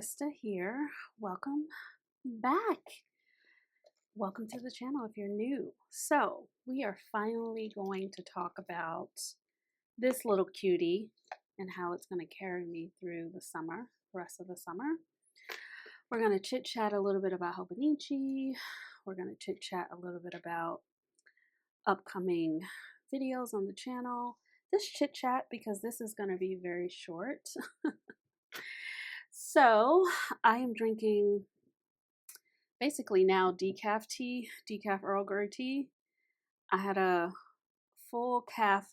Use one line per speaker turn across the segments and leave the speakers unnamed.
Krista here. Welcome back. Welcome to the channel if you're new. So, we are finally going to talk about this little cutie and how it's going to carry me through the summer, the rest of the summer. We're going to chit chat a little bit about Hobonichi. We're going to chit chat a little bit about upcoming videos on the channel. This chit chat, because this is going to be very short. So, I am drinking basically now decaf tea, decaf Earl Grey tea. I had a full calf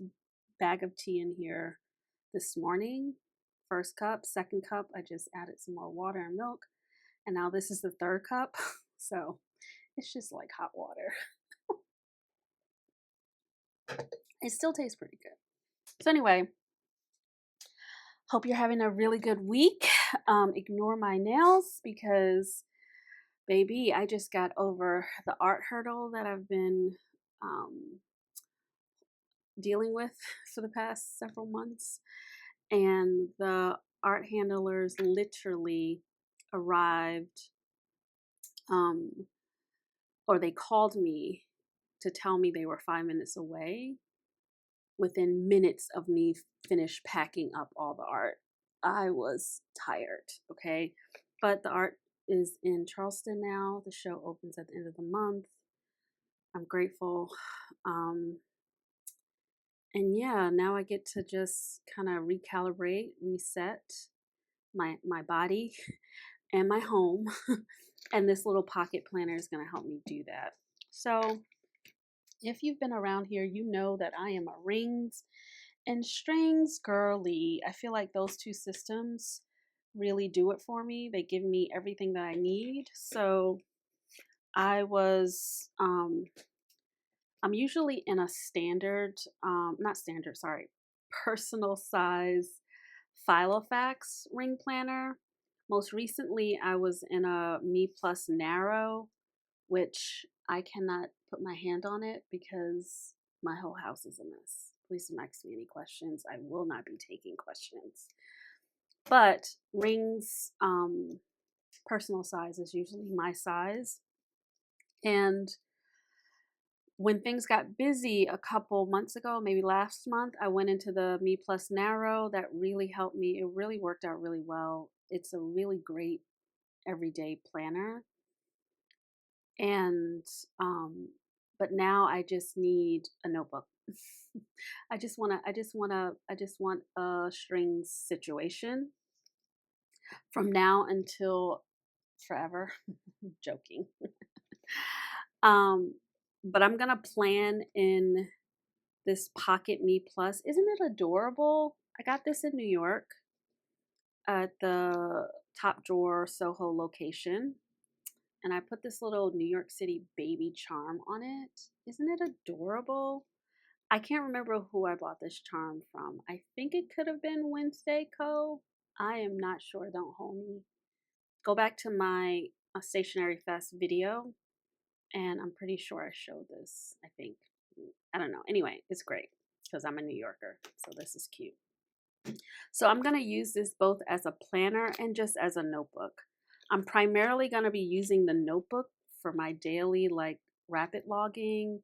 bag of tea in here this morning. First cup, second cup, I just added some more water and milk. And now this is the third cup. So it's just like hot water. It still tastes pretty good. So anyway, hope you're having a really good week. Ignore my nails because baby, I just got over the art hurdle that I've been dealing with for the past several months. And the art handlers literally arrived, or they called me to tell me they were 5 minutes away within minutes of me finished packing up all the art. I was tired, okay? But the art is in Charleston now. The show opens at the end of the month. I'm grateful. And yeah, now I get to just kind of recalibrate, reset my body and my home. And this little pocket planner is going to help me do that. So if you've been around here, you know that I am a rings and strings girly. I feel like those two systems really do it for me. They give me everything that I need. So I was I'm usually in a personal size Filofax ring planner. Most recently, I was in a Me Plus Narrow, which I cannot put my hand on it because my whole house is a mess. Please don't ask me any questions. I will not be taking questions. But rings, personal size is usually my size. And when things got busy a couple months ago, maybe last month, I went into the Me Plus Narrow. That really helped me. It really worked out really well. It's a really great everyday planner. And, but now I just need a notebook. I just want a strings situation from now until forever. Joking. But I'm gonna plan in this Pocket Me Plus. Isn't it adorable? I got this in New York at the Top Drawer Soho location. And I put this little New York City baby charm on it. Isn't it adorable? I can't remember who I bought this charm from. I think it could have been Wednesday Co. I am not sure. Don't hold me. Go back to my Stationery Fest video, and I'm pretty sure I showed this. I think. I don't know. Anyway, it's great because I'm a New Yorker, so this is cute. So I'm going to use this both as a planner and just as a notebook. I'm primarily going to be using the notebook for my daily rapid logging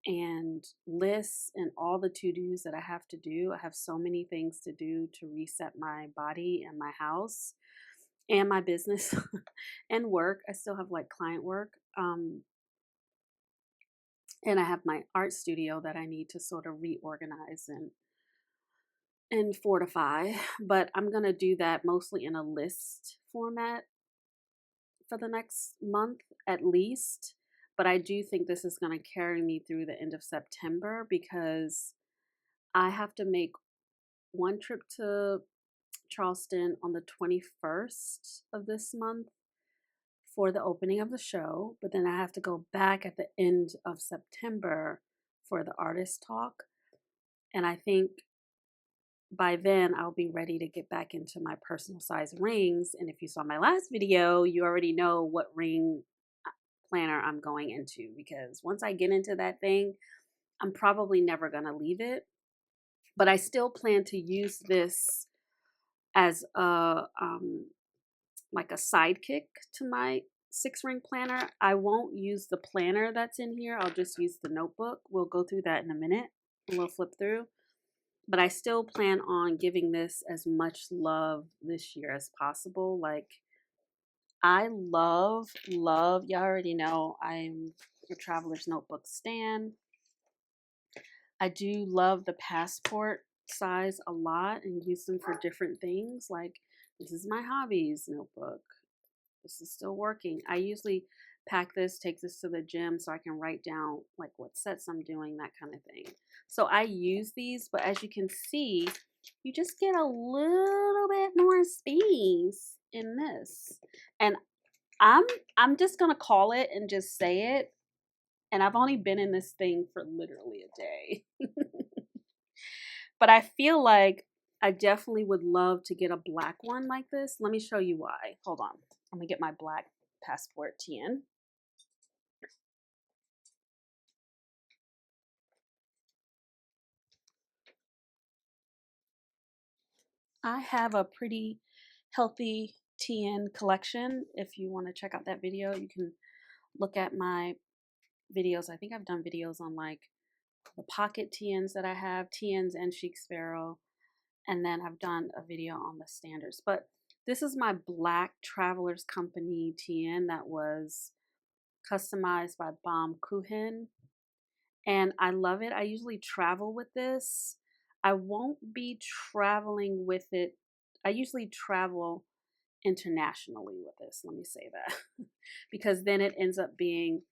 and lists and all the to-dos that I have to do. I have so many things to do to reset my body and my house and my business and work. I still have client work. And I have my art studio that I need to sort of reorganize and fortify. But I'm going to do that mostly in a list format for the next month at least. But I do think this is going to carry me through the end of September because I have to make one trip to Charleston on the 21st of this month for the opening of the show. But then I have to go back at the end of September for the artist talk. And I think by then I'll be ready to get back into my personal size rings. And if you saw my last video, you already know what ring planner I'm going into, because once I get into that thing, I'm probably never going to leave it. But I still plan to use this as a like a sidekick to my 6-ring planner. I won't use the planner that's in here. I'll just use the notebook. We'll go through that in a minute. We'll flip through. But I still plan on giving this as much love this year as possible. Like, I love, y'all already know I'm a Traveler's Notebook stan. I do love the passport size a lot and use them for different things. Like, this is my hobbies notebook. This is still working. I usually pack this, take this to the gym so I can write down like what sets I'm doing, that kind of thing. So I use these, but as you can see, you just get a little bit more space in this. And I'm just gonna call it and just say it. And I've only been in this thing for literally a day. But I feel like I definitely would love to get a black one like this. Let me show you why. Hold on. I'm gonna get my black passport TN. I have a pretty healthy TN collection. If you want to check out that video, you can look at my videos. I think I've done videos on like the pocket TNs that I have, TNs and Chic Sparrow. And then I've done a video on the standards. But this is my black Travelers Company TN that was customized by Baum Kuhin. And I love it. I usually travel with this. I won't be traveling with it. I usually travel internationally with this. Let me say that. Because then it ends up being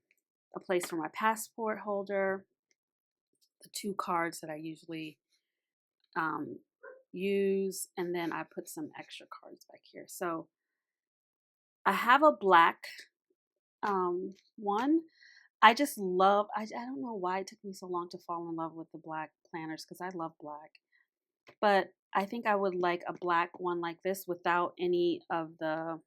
a place for my passport holder, the 2 cards that I usually use, and then I put some extra cards back here. So I have a black one. I just love, I don't know why it took me so long to fall in love with the black planners because I love black. But I think I would like a black one like this without any of the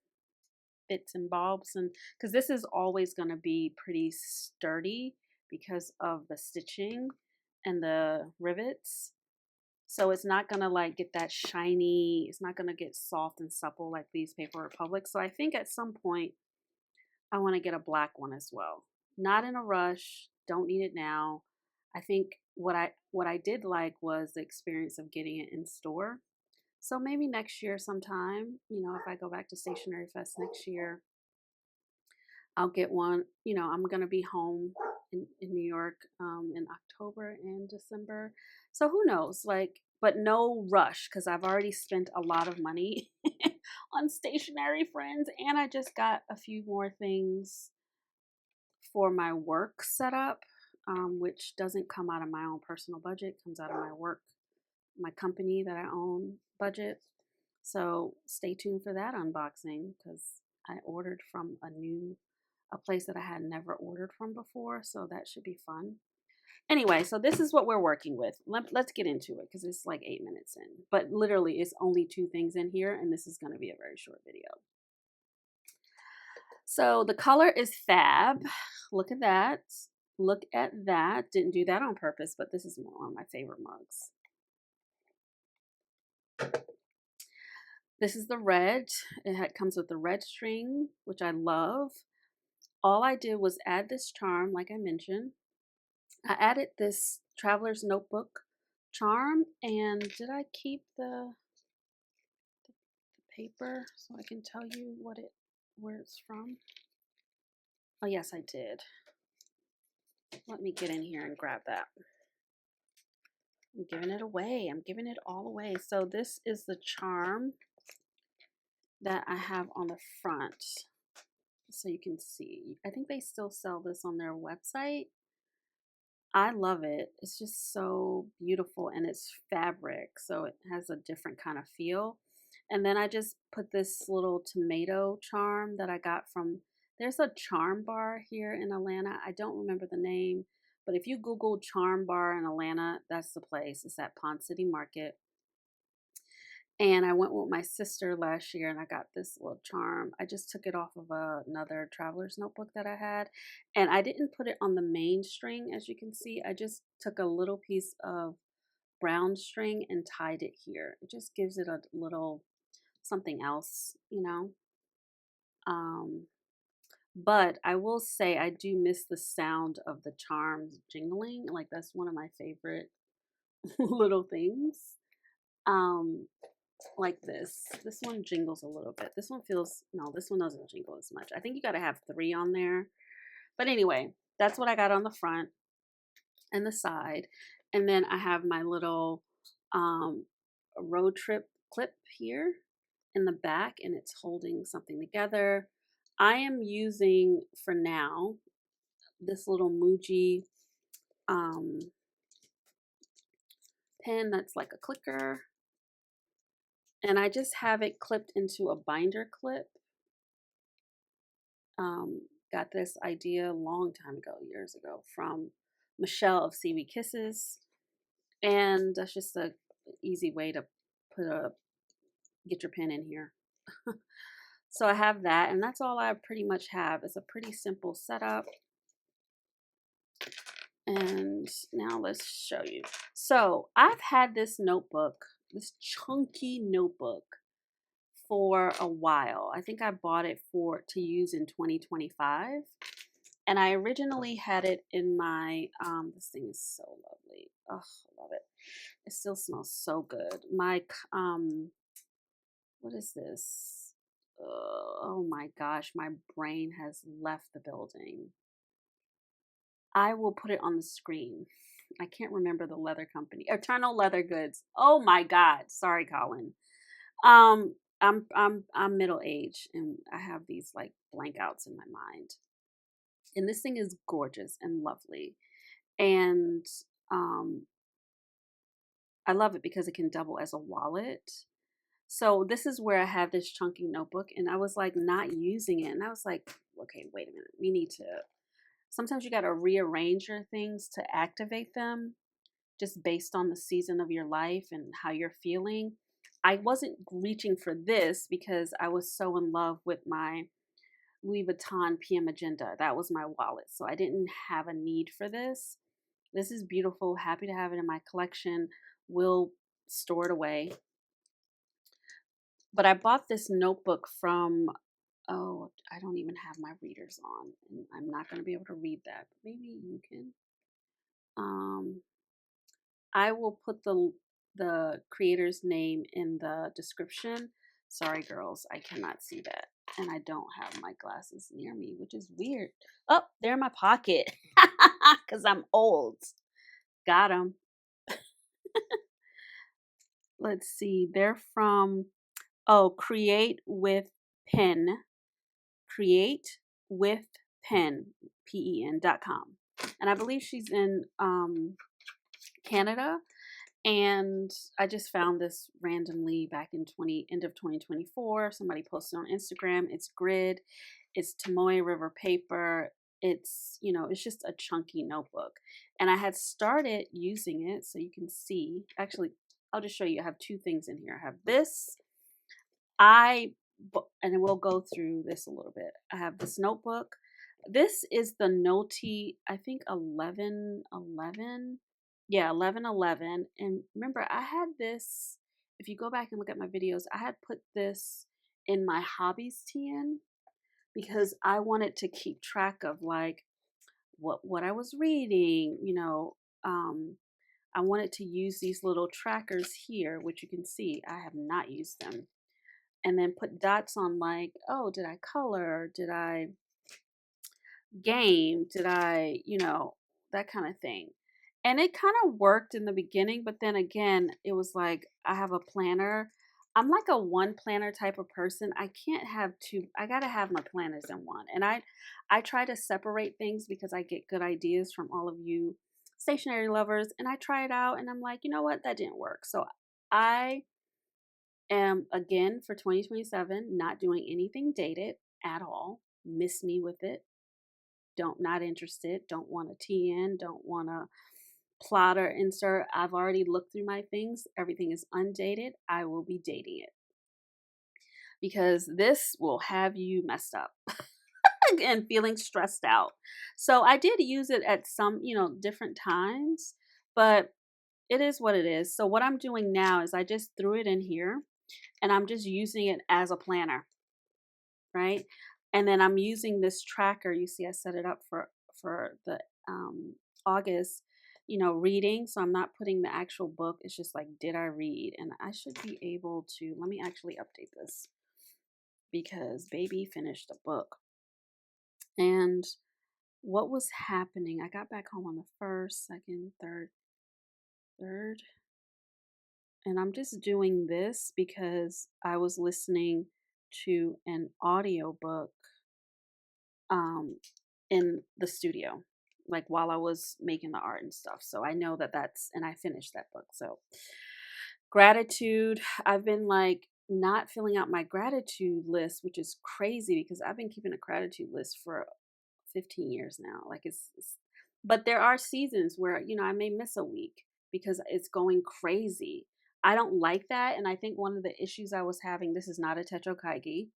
bits and bobs. And because this is always going to be pretty sturdy because of the stitching and the rivets. So it's not going to like get that shiny, it's not going to get soft and supple like these Paper Republic. So I think at some point I want to get a black one as well. Not in a rush, don't need it now. I think what I did like was the experience of getting it in store. So maybe next year sometime, you know, if I go back to Stationery Fest next year, I'll get one. You know, I'm going to be home in New York in October and December. So who knows? Like, but no rush because I've already spent a lot of money on stationery, friends. And I just got a few more things for my work setup, which doesn't come out of my own personal budget, comes out of my work, my company that I own budget. So stay tuned for that unboxing because I ordered from a place that I had never ordered from before. So that should be fun. Anyway, so this is what we're working with. Let's get into it because it's like 8 minutes in. But literally, it's only 2 things in here, and this is going to be a very short video. So the color is Fab. Look at that. Look at that. Didn't do that on purpose, but this is one of my favorite mugs. This is the red. It comes with the red string, which I love. All I did was add this charm, like I mentioned. I added this Traveler's Notebook charm, and did I keep the paper so I can tell you where it's from? Oh yes, I did. Let me get in here and grab that. I'm giving it away. I'm giving it all away. So this is the charm that I have on the front. So you can see. I think they still sell this on their website. I love it. It's just so beautiful and it's fabric. So it has a different kind of feel. And then I just put this little tomato charm that I got from, there's a charm bar here in Atlanta. I don't remember the name, but if you Google charm bar in Atlanta, that's the place. It's at Pond City Market. And I went with my sister last year and I got this little charm. I just took it off of another Traveler's Notebook that I had. And I didn't put it on the main string, as you can see. I just took a little piece of brown string and tied it here. It just gives it a little something else, you know. But I will say I do miss the sound of the charms jingling. Like that's one of my favorite little things. Um, like this. This one jingles a little bit. This one feels, no, this one doesn't jingle as much. I think you got to have 3 on there. But anyway, that's what I got on the front and the side. And then I have my little road trip clip here in the back, and it's holding something together. I am using for now this little Muji pen that's like a clicker, and I just have it clipped into a binder clip. Got this idea a long time ago, years ago, from Michelle of CV Kisses, and that's just a easy way to get your pen in here. So I have that, and that's all I pretty much have. It's a pretty simple setup. And now let's show you. So I've had this notebook, this chunky notebook, for a while. I think I bought it to use in 2025. And I originally had it in my, this thing is so lovely. Oh, I love it. It still smells so good. My, what is this? Oh my gosh, my brain has left the building. I will put it on the screen. I can't remember the leather company. Eternal Leather Goods. Oh my God. Sorry, Colin. I'm middle aged and I have these like blank outs in my mind. And this thing is gorgeous and lovely. And I love it because it can double as a wallet. So this is where I have this chunky notebook, and I was like not using it. And I was like, okay, wait a minute. We need to, sometimes you got to rearrange your things to activate them just based on the season of your life and how you're feeling. I wasn't reaching for this because I was so in love with my Louis Vuitton PM Agenda. That was my wallet. So I didn't have a need for this. This is beautiful. Happy to have it in my collection. Will store it away. But I bought this notebook from, oh, I don't even have my readers on. And I'm not going to be able to read that. But maybe you can. I will put the creator's name in the description. Sorry, girls, I cannot see that. And I don't have my glasses near me, which is weird. Oh, they're in my pocket because I'm old. Got them. Let's see. They're from, oh, Create with Pen. Create with Pen, PEN.com. And I believe she's in Canada. And I just found this randomly back in end of 2024. Somebody posted on Instagram. It's grid. It's Tomoe River paper. It's, you know, it's just a chunky notebook. And I had started using it, so you can see. Actually, I'll just show you. I have 2 things in here. I have this. And we'll go through this a little bit. I have this notebook. This is the Noti, I think 1111. Yeah, 1111. And remember, I had this, if you go back and look at my videos, I had put this in my hobbies TN because I wanted to keep track of like what I was reading, you know. I wanted to use these little trackers here, which you can see I have not used them. And then put dots on like, oh, did I color? Did I game? Did I, you know, that kind of thing. And it kind of worked in the beginning, but then again, it was like I have a planner. I'm like a one planner type of person. I can't have 2. I got to have my planners in one. And I try to separate things because I get good ideas from all of you stationery lovers, and I try it out and I'm like, you know what? That didn't work. So I am again for 2027 not doing anything dated at all. Miss me with it. Not interested. Don't want a TN. Don't want a plotter insert. I've already looked through my things. Everything is undated. I will be dating it because this will have you messed up and feeling stressed out. So I did use it at some, you know, different times, but it is what it is. So what I'm doing now is I just threw it in here and I'm just using it as a planner, right? And then I'm using this tracker. You see, I set it up for the August, reading. So I'm not putting the actual book. It's just like, did I read? And I should be able to. Let me actually update this because baby finished the book. And what was happening? I got back home on the first, second, third, and I'm just doing this because I was listening to an audiobook um in the studio, like while I was making the art and stuff. So I know and I finished that book. So gratitude, I've been like not filling out my gratitude list, which is crazy because I've been keeping a gratitude list for 15 years now. Like but there are seasons where, I may miss a week because it's going crazy. I don't like that. And I think one of the issues I was having, this is not a tetrakaigi.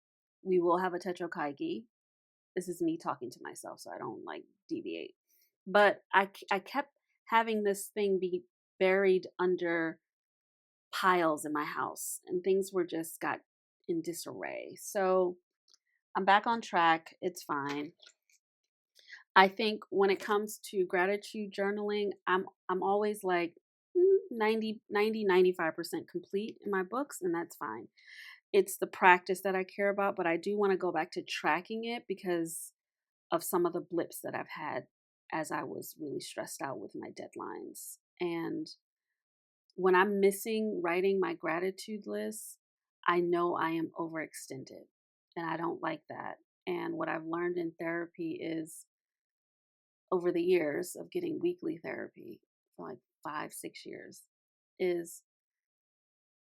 We will have a tetrakaigi. This is me talking to myself, so I don't like deviate. But I kept having this thing be buried under piles in my house, and things were just got in disarray. So I'm back on track. It's fine. I think when it comes to gratitude journaling, I'm always like 95% complete in my books, and that's fine. It's the practice that I care about, but I do want to go back to tracking it because of some of the blips that I've had as I was really stressed out with my deadlines. And when I'm missing writing my gratitude list, I know I am overextended, and I don't like that. And what I've learned in therapy is over the years of getting weekly therapy for like 5, 6 years is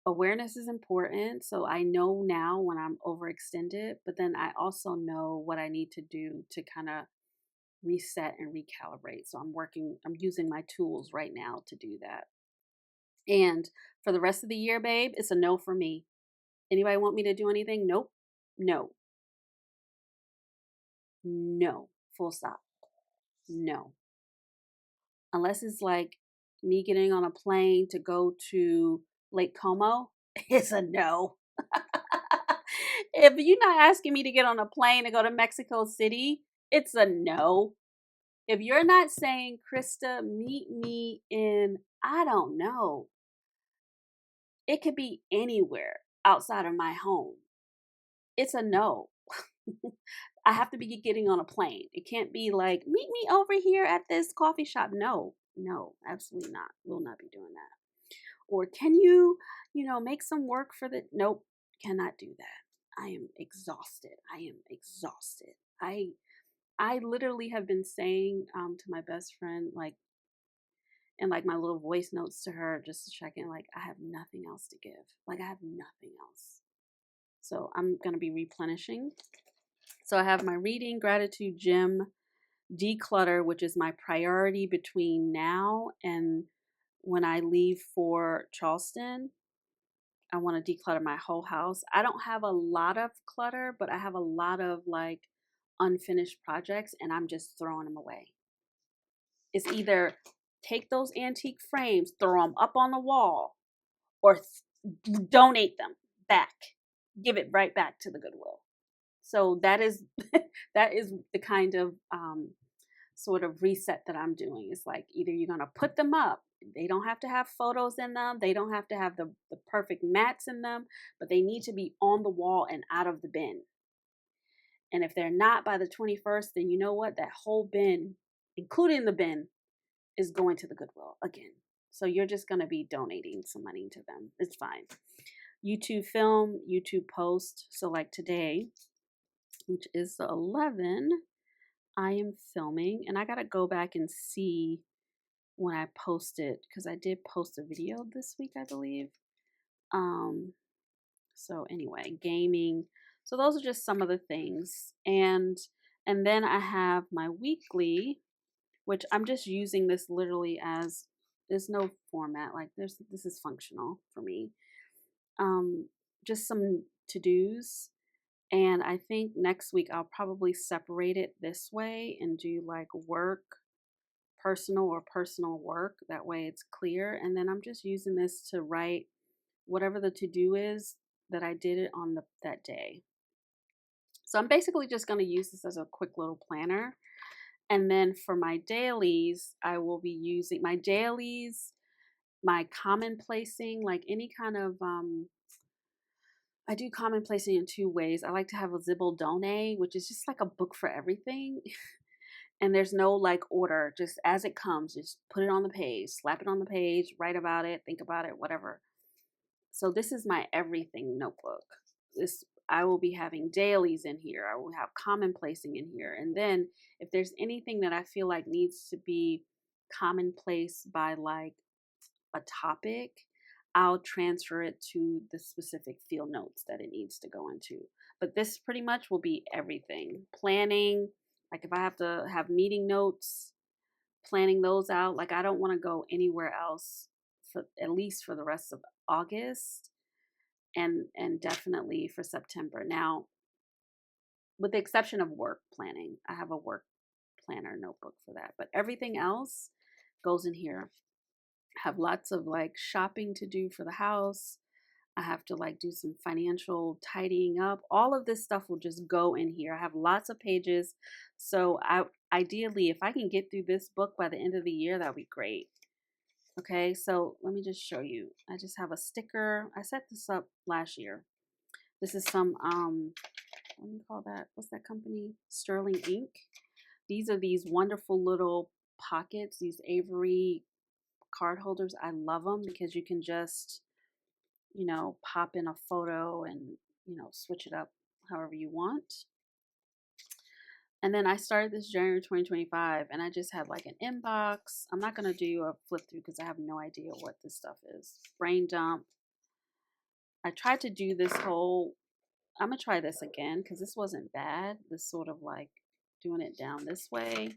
awareness is important. So I know now when I'm overextended, but then I also know what I need to do to kind of reset and recalibrate. So I'm using my tools right now to do that. And for the rest of the year, babe, it's a no for me. Anybody want me to do anything? Nope. No. No. Full stop. No. Unless it's like me getting on a plane to go to Lake Como, it's a no. If you're not asking me to get on a plane to go to Mexico City, it's a no. If you're not saying, Christa, meet me in, I don't know, it could be anywhere outside of my home, it's a no. I have to be getting on a plane. It can't be like, meet me over here at this coffee shop. No, no, absolutely not. We'll not be doing that. Or can you, make some work for the, nope, cannot do that. I am exhausted. I am exhausted. I literally have been saying to my best friend, like, and like my little voice notes to her just to check in, like, I have nothing else to give. Like, I have nothing else. So I'm going to be replenishing. So I have my reading, gratitude, gym, declutter, which is my priority between now and when I leave for Charleston. I want to declutter my whole house. I don't have a lot of clutter, but I have a lot of like unfinished projects, and I'm just throwing them away. It's either take those antique frames, throw them up on the wall, or donate them back, give it right back to the Goodwill. So that is that is the kind of sort of reset that I'm doing. It's like either you're gonna put them up. They don't have to have photos in them. They don't have to have the perfect mats in them, but they need to be on the wall and out of the bin. And if they're not by the 21st, then you know what? That whole bin, including the bin, is going to the Goodwill again. So you're just going to be donating some money to them. It's fine. YouTube film, YouTube post. So like today, which is the 11, I am filming, and I got to go back and see when I posted, because I did post a video this week, I believe. So anyway, gaming. So those are just some of the things. And then I have my weekly, which I'm just using this literally as, there's no format, like this is functional for me. Just some to-dos. And I think next week I'll probably separate it this way and do like work, personal, or personal work. That way it's clear. And then I'm just using this to write whatever the to-do is that I did it on that day. So I'm basically just going to use this as a quick little planner. And then for my dailies, I will be using my dailies, my commonplacing, like any kind of I do commonplacing in two ways. I like to have a Zibble Done, which is just like a book for everything. And there's no like order, just as it comes, just put it on the page, slap it on the page, write about it, think about it, whatever. So this is my everything notebook. This I will be having dailies in here. I will have commonplacing in here. And then if there's anything that I feel like needs to be commonplace by like a topic, I'll transfer it to the specific field notes that it needs to go into. But this pretty much will be everything. Planning, like if I have to have meeting notes, planning those out. Like I don't want to go anywhere else for at least for the rest of August and definitely for September. Now, with the exception of work planning, I have a work planner notebook for that. But everything else goes in here. I have lots of like shopping to do for the house. I have to like do some financial tidying up. All of this stuff will just go in here. I have lots of pages. So ideally, if I can get through this book by the end of the year, that would be great. Okay, so let me just show you. I just have a sticker. I set this up last year. This is some, what do you call that? What's that company? Sterling Ink. These are these wonderful little pockets, these Avery card holders. I love them because you can just, you know, pop in a photo and, you know, switch it up however you want. And then I started this January 2025 and I just had like an inbox. I'm not going to do a flip through because I have no idea what this stuff is. Brain dump. I tried to do this whole, I'm going to try this again because this wasn't bad. This sort of like doing it down this way.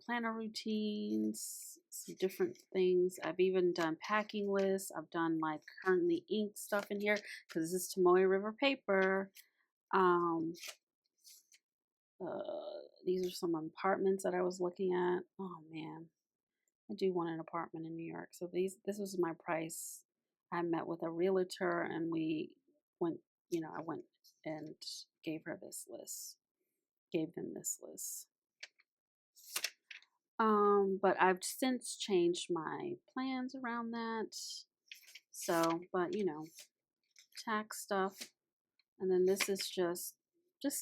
Planner routines, some different things. I've even done packing lists. I've done like currently ink stuff in here because this is Tomoe River paper. These are some apartments that I was looking at. Oh man, I do want an apartment in New York. So this was my price. I met with a realtor and we went, you know, I went and gave her this list, gave them this list. But I've since changed my plans around that. So, but you know, tax stuff. And then this is just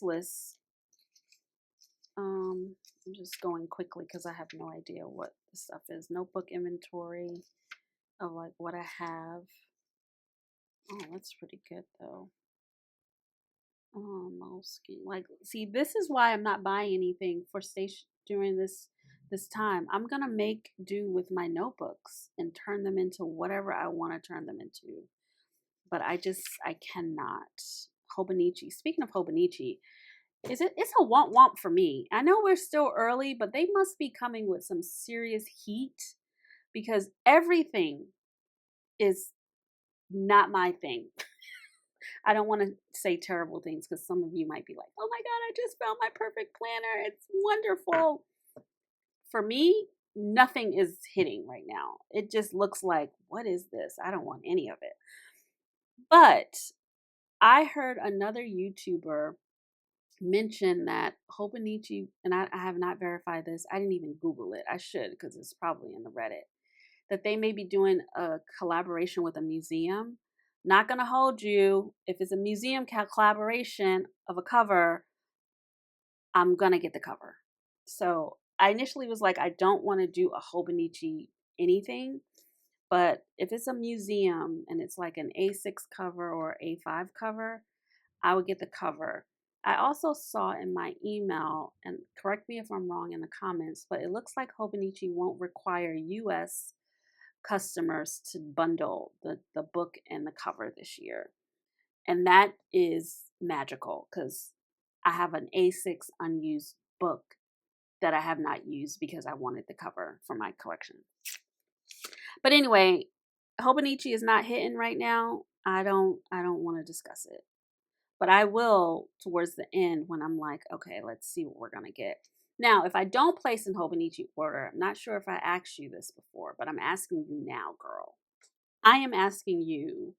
lists. I'm just going quickly because I have no idea what the stuff is. Notebook inventory of like what I have. Oh, that's pretty good though. Oh, moleskin. Like, see, this is why I'm not buying anything for station during this time. I'm gonna make do with my notebooks and turn them into whatever I want to turn them into. But I cannot. Hobonichi. Speaking of Hobonichi, it's a womp for me. I know we're still early, but they must be coming with some serious heat because everything is not my thing. I don't want to say terrible things because some of you might be like, oh my God, I just found my perfect planner. It's wonderful. For me, nothing is hitting right now. It just looks like, what is this? I don't want any of it. But I heard another YouTuber mention that Hobonichi, and I have not verified this. I didn't even Google it. I should because it's probably in the Reddit. That they may be doing a collaboration with a museum. Not going to hold you. If it's a museum collaboration of a cover, I'm going to get the cover. So I initially was like, I don't want to do a Hobonichi anything. But if it's a museum and it's like an A6 cover or A5 cover, I would get the cover. I also saw in my email, and correct me if I'm wrong in the comments, but it looks like Hobonichi won't require US customers to bundle the book and the cover this year. And that is magical because I have an A6 unused book that I have not used because I wanted the cover for my collection. But anyway, Hobonichi is not hitting right now. I don't want to discuss it. But I will towards the end when I'm like, okay, let's see what we're going to get. Now, if I don't place an Hobonichi order, I'm not sure if I asked you this before, but I'm asking you now, girl. I am asking you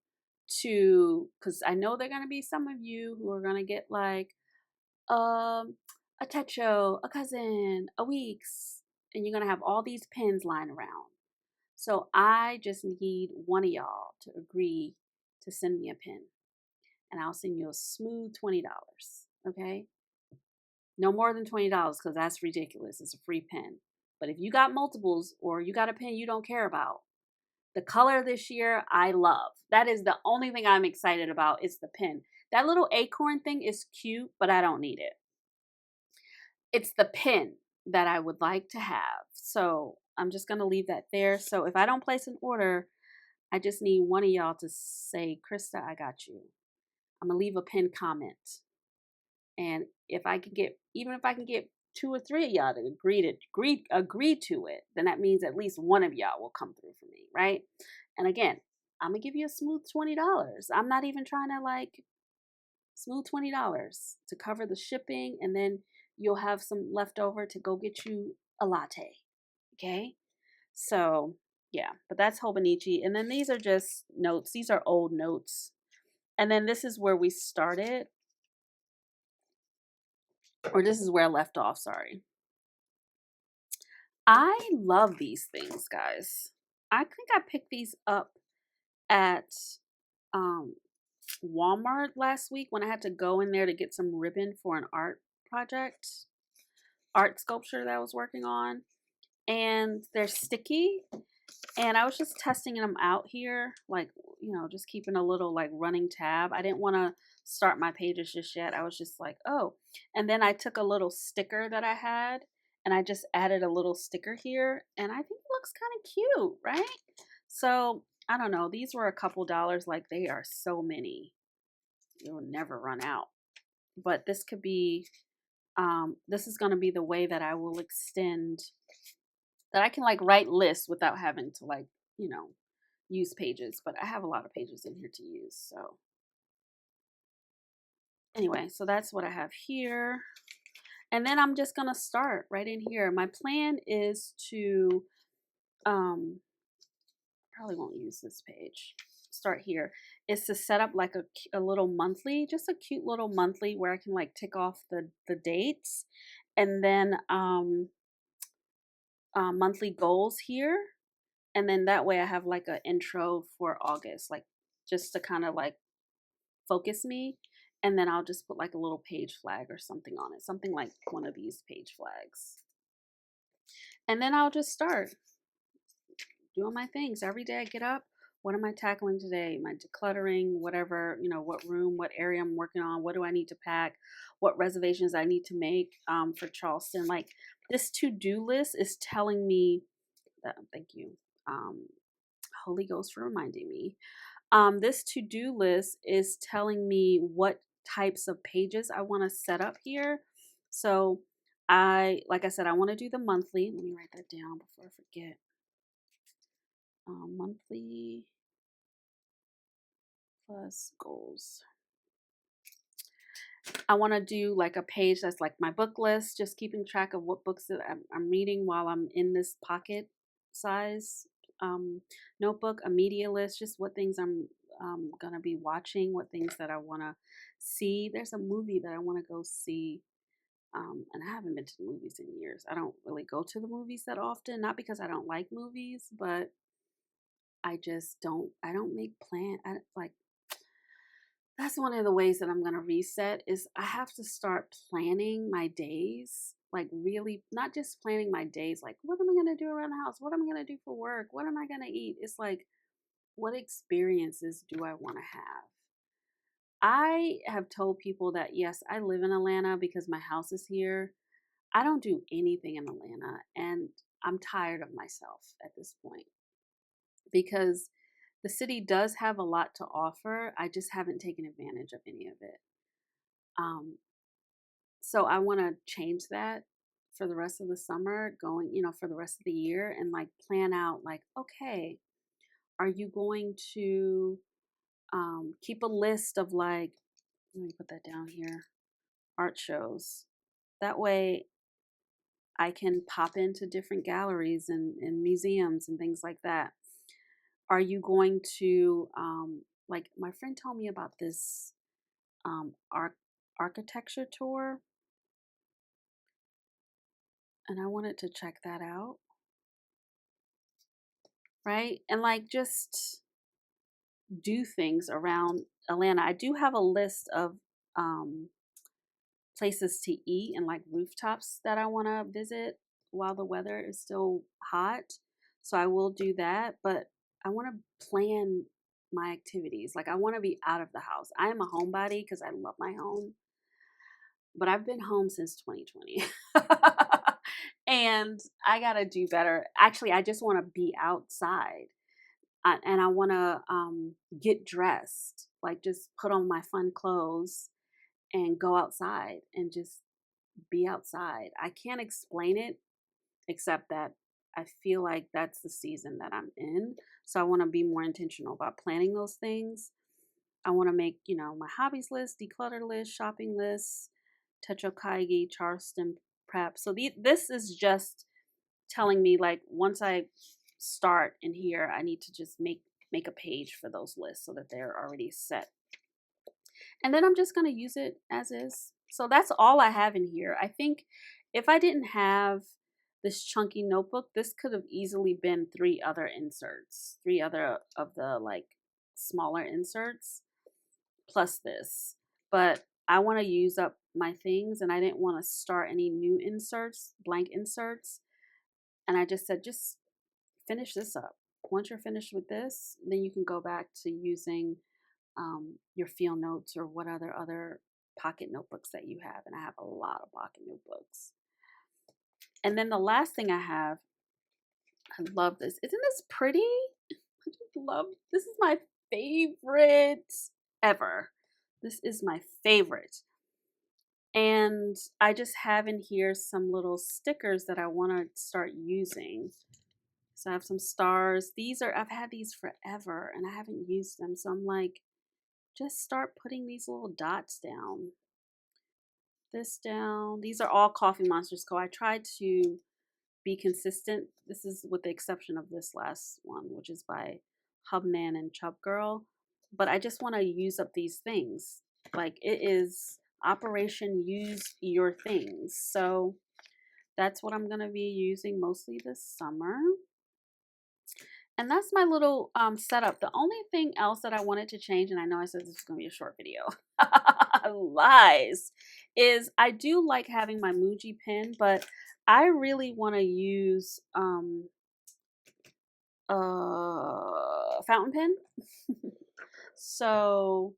because I know there are going to be some of you who are going to get like a Techo, a Cousin, a Weeks, and you're going to have all these pins lying around. So I just need one of y'all to agree to send me a pin, and I'll send you a smooth $20. Okay? No more than $20 because that's ridiculous. It's a free pin. But if you got multiples or you got a pin you don't care about, the color this year I love. That is the only thing I'm excited about is the pin. That little acorn thing is cute, but I don't need it. It's the pin that I would like to have. So I'm just going to leave that there. So if I don't place an order, I just need one of y'all to say, Krista, I got you. I'm going to leave a pin comment. And if I can get, even if I can get 2 or 3 of y'all to agree to it, then that means at least one of y'all will come through for me, right? And again, I'm gonna give you a smooth $20. I'm not even trying to like smooth $20 to cover the shipping, and then you'll have some left over to go get you a latte. Okay? So yeah, but that's Hobonichi. And then these are just notes. These are old notes. And then this is where we started. Or this is where I left off, sorry. I love these things, guys. I think I picked these up at Walmart last week when I had to go in there to get some ribbon for an art sculpture that I was working on. And they're sticky. And I was just testing them out here, like, you know, just keeping a little like running tab. I didn't want to start my pages just yet. I was just like, oh. And then I took a little sticker that I had and I just added a little sticker here. And I think it looks kind of cute, right? So I don't know. These were a couple dollars. Like they are so many. You'll never run out. But this could be, this is going to be the way that I will extend, that I can like write lists without having to like, you know, use pages, but I have a lot of pages in here to use. So anyway, so that's what I have here. And then I'm just going to start right in here. My plan is to, probably won't use this page. Start here is to set up like a little monthly, just a cute little monthly where I can like tick off the dates, and then monthly goals here. And then that way I have like an intro for August, like just to kind of like focus me. And then I'll just put like a little page flag or something on it, something like one of these page flags. And then I'll just start doing my things. Every day I get up, what am I tackling today? Am I decluttering, whatever, you know, what room, what area I'm working on, what do I need to pack, what reservations I need to make for Charleston. Like this to-do list is telling me that, thank you, Holy Ghost for reminding me. This to-do list is telling me what types of pages I want to set up here. So like I said, I want to do the monthly. Let me write that down before I forget. Monthly plus goals. I want to do like a page that's like my book list, just keeping track of what books that I'm reading while I'm in this pocket size notebook, a media list, just what things I'm going to be watching, what things that I want to see. There's a movie that I want to go see. And I haven't been to the movies in years. I don't really go to the movies that often, not because I don't like movies, but I don't make plans. That's one of the ways that I'm going to reset is I have to start planning my days, like really not just planning my days, like what am I going to do around the house? What am I going to do for work? What am I going to eat? It's like, what experiences do I want to have? I have told people that, yes, I live in Atlanta because my house is here. I don't do anything in Atlanta, and I'm tired of myself at this point because the city does have a lot to offer. I just haven't taken advantage of any of it. So I want to change that for the rest of the summer, going, you know, for the rest of the year, and like plan out like, okay, are you going to keep a list of like, let me put that down here, art shows. That way I can pop into different galleries and museums and things like that. Are you going to like my friend told me about this architecture tour, and I wanted to check that out, right? And like just do things around Atlanta. I do have a list of um places to eat and like rooftops that I want to visit while the weather is still hot. So I will do that, but I want to plan my activities. Like I want to be out of the house. I am a homebody because I love my home, but I've been home since 2020. And I got to do better. Actually, I just want to be outside. And I want to get dressed, like just put on my fun clothes and go outside and just be outside. I can't explain it except that I feel like that's the season that I'm in. So I want to be more intentional about planning those things. I want to make, my hobbies list, declutter list, shopping list, Techokaigi, Charleston prep. So this is just telling me like once I start in here, I need to just make a page for those lists so that they're already set. And then I'm just going to use it as is. So that's all I have in here. I think if I didn't have this chunky notebook, this could have easily been 3 other inserts, 3 other of the like smaller inserts plus this. But I want to use up my things and I didn't want to start any new inserts, blank inserts. And I just said, just finish this up. Once you're finished with this, then you can go back to using your field notes or what other pocket notebooks that you have. And I have a lot of pocket notebooks. And then the last thing I have, I love this. Isn't this pretty? I just love, this is my favorite ever. This is my favorite. And I just have in here some little stickers that I want to start using. So I have some stars. I've had these forever and I haven't used them. So I'm like, just start putting these little dots down. This down. These are all Coffee Monsters Co. I tried to be consistent. This is with the exception of this last one, which is by Hubman and Chub Girl. But I just want to use up these things. Like it is Operation Use Your Things. So that's what I'm going to be using mostly this summer. And that's my little setup. The only thing else that I wanted to change, and I know I said this was going to be a short video, lies, is I do like having my Muji pen, but I really want to use a fountain pen. So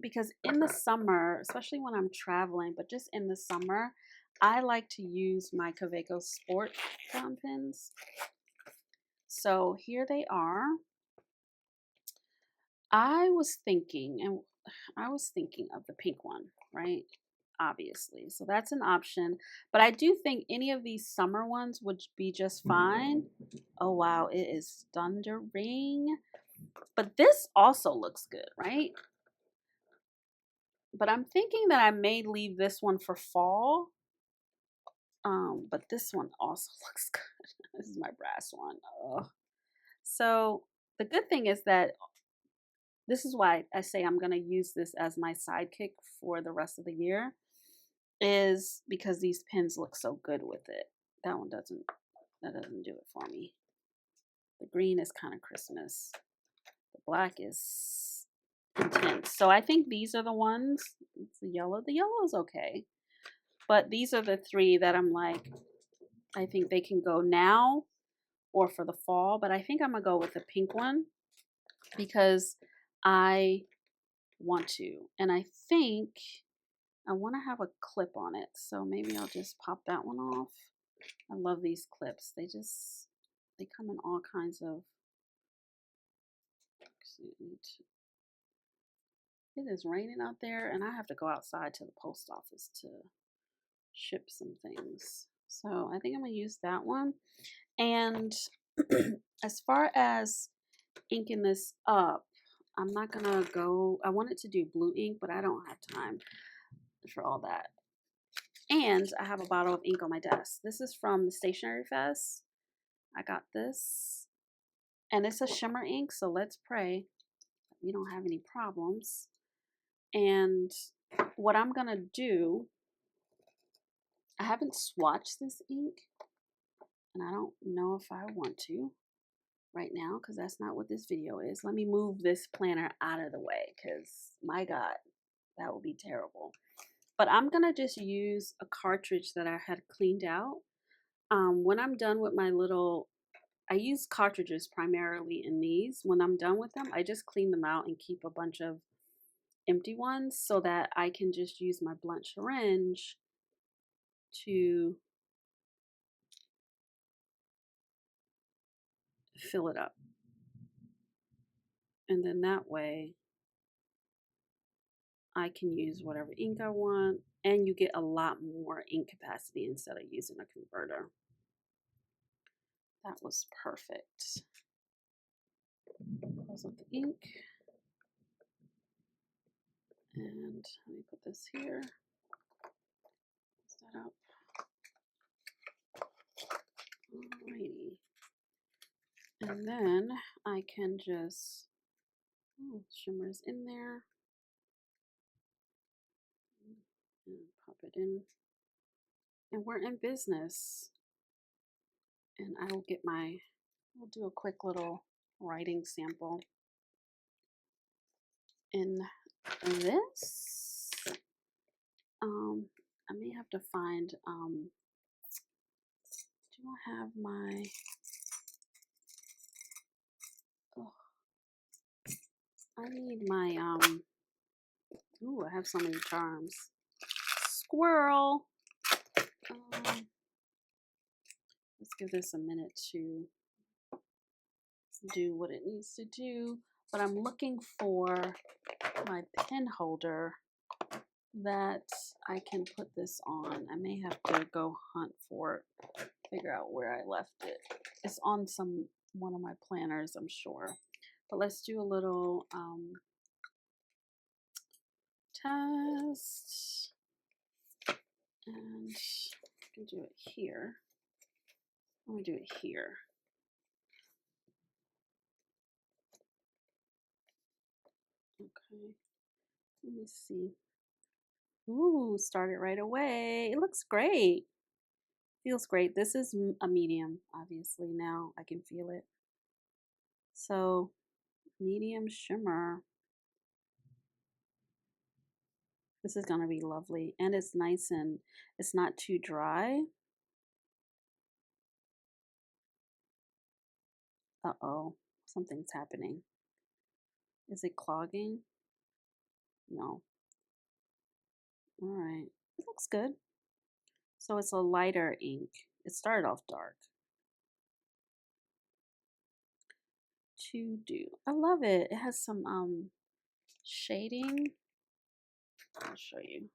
because in the summer, especially when I'm traveling, but just in the summer, I like to use my Kaweco Sport fountain pens. So here they are. I was thinking of the pink one, right? Obviously. So that's an option. But I do think any of these summer ones would be just fine. Oh, wow. It is thundering. But this also looks good, right? But I'm thinking that I may leave this one for fall. But this one also looks good. This is my brass one. Oh. So the good thing is that this is why I say I'm going to use this as my sidekick for the rest of the year, is because these pins look so good with it. That doesn't do it for me. The green is kind of Christmas. The black is intense. So I think these are the ones. It's the yellow. The yellow is okay. But these are the 3 that I'm like, I think they can go now or for the fall. But I think I'm going to go with the pink one because I want to. And I think I want to have a clip on it. So maybe I'll just pop that one off. I love these clips. They come in all kinds of. It is raining out there and I have to go outside to the post office to ship some things. So I think I'm going to use that one. And as far as inking this up, I'm not going to go. I wanted to do blue ink, but I don't have time for all that. And I have a bottle of ink on my desk. This is from the Stationery Fest. I got this. And it's a shimmer ink, so let's pray. we don't have any problems. And what I'm gonna do, I haven't swatched this ink, and I don't know if I want to right now because that's not what this video is. Let me move this planner out of the way because my God, that would be terrible. But I'm gonna just use a cartridge that I had cleaned out. When I'm done with my little, I use cartridges primarily in these. When I'm done with them, I just clean them out and keep a bunch of empty ones so that I can just use my blunt syringe to fill it up. And then that way I can use whatever ink I want, and you get a lot more ink capacity instead of using a converter. That was perfect. Close up the ink. And let me put this here. Close that up. Alrighty. And then I can just, shimmer's in there. And pop it in. And we're in business. And I will get we'll do a quick little writing sample in this. I may have to find, do I have my, oh, I need my, ooh, I have so many charms. Squirrel. Let's give this a minute to do what it needs to do. But I'm looking for my pen holder that I can put this on. I may have to go hunt for it, figure out where I left it. It's on one of my planners, I'm sure. But let's do a little test. And I can do it here. Let me do it here. Okay, let me see. Ooh, started right away. It looks great. Feels great. This is a medium, obviously. Now I can feel it. So, medium shimmer. This is going to be lovely. And it's nice and it's not too dry. Uh-oh, something's happening. Is it clogging? No. All right. It looks good. So it's a lighter ink. It started off dark. To do. I love it. It has some shading. I'll show you.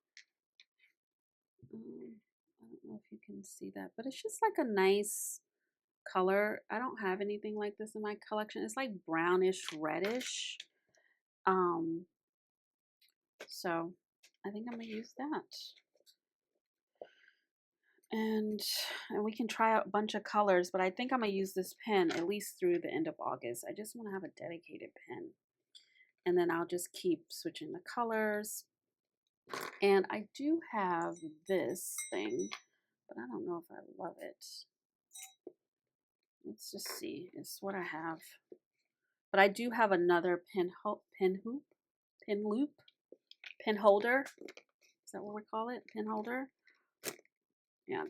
I don't know if you can see that, but it's just like a nice color. I don't have anything like this in my collection. It's like brownish reddish. So I think I'm gonna use that. And we can try out a bunch of colors, but I think I'm gonna use this pen at least through the end of August. I just want to have a dedicated pen, and then I'll just keep switching the colors. And I do have this thing, but I don't know if I love it. Let's just see. It's what I have. But I do have another pen holder. Is that what we call it? Pen holder. Yeah,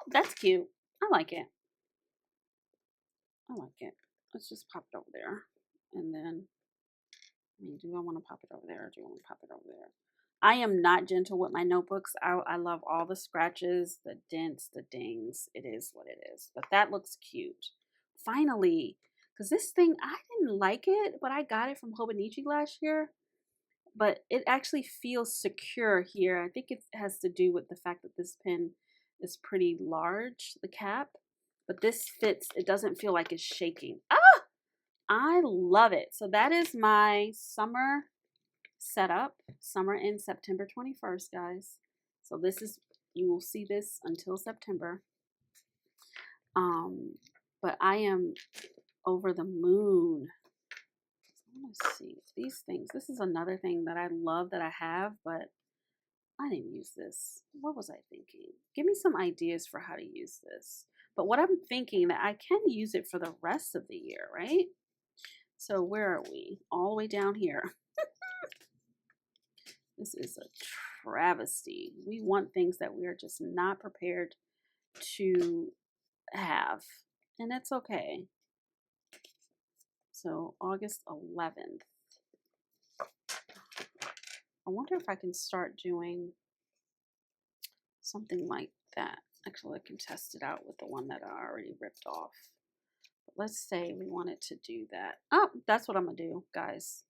that's cute. I like it. I like it. Let's just pop it over there. And then, do I want to pop it over there or do I want to pop it over there? I am not gentle with my notebooks. I love all the scratches, the dents, the dings. It is what it is. But that looks cute. Finally. Because this thing, I didn't like it, but I got it from Hobonichi last year. But it actually feels secure here. I think it has to do with the fact that this pen is pretty large, the cap. But this fits, it doesn't feel like it's shaking. Ah! I love it. So that is my summer setup. Summer ends September 21st, guys. So this is, you will see this until September. But I am over the moon. Let's see. These things. This is another thing that I love that I have, but I didn't use this. What was I thinking? Give me some ideas for how to use this. But what I'm thinking that I can use it for the rest of the year, right? So where are we? All the way down here. This is a travesty. We want things that we are just not prepared to have. And that's okay. So August 11th. I wonder if I can start doing something like that. Actually, I can test it out with the one that I already ripped off. But let's say we wanted to do that. Oh, that's what I'm going to do, guys.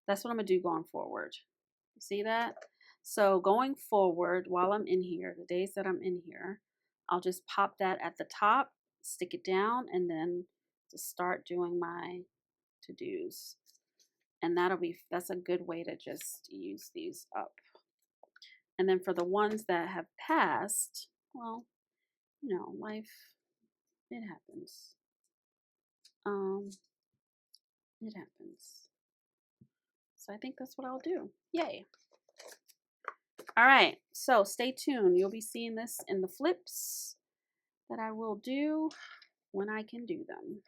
That's what I'm going to do going forward. See that? So going forward, while I'm in here, the days that I'm in here, I'll just pop that at the top, stick it down, and then just start doing my to-dos. And that's a good way to just use these up. And then for the ones that have passed, well, you know, life, it happens. It happens. So I think that's what I'll do. Yay. All right, so stay tuned. You'll be seeing this in the flips that I will do when I can do them.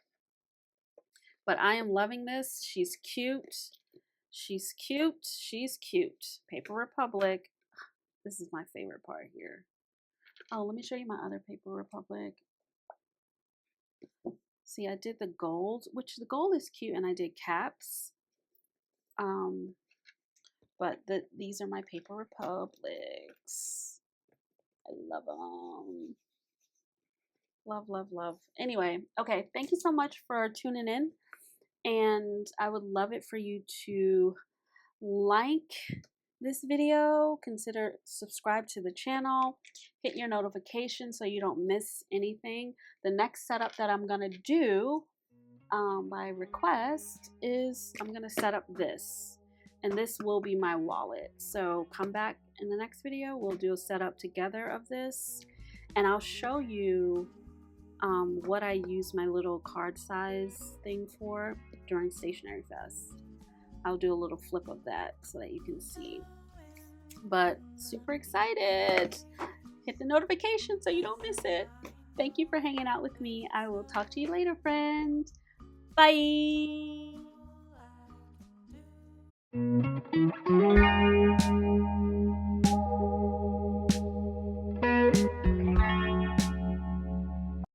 But I am loving this. She's cute. She's cute. She's cute. Paper Republic. This is my favorite part here. Oh, let me show you my other Paper Republic. See, I did the gold, which the gold is cute, and I did caps. But these are my Paper Republics. I love them. Love, love, love. Anyway, okay, thank you so much for tuning in. And I would love it for you to like this video, consider subscribe to the channel, hit your notification so you don't miss anything. The next setup that I'm going to do by request is I'm going to set up this. And this will be my wallet. So come back in the next video. We'll do a setup together of this. And I'll show you what I use my little card size thing for during Stationery Fest. I'll do a little flip of that so that you can see. But super excited. Hit the notification so you don't miss it. Thank you for hanging out with me. I will talk to you later, friend. Bye.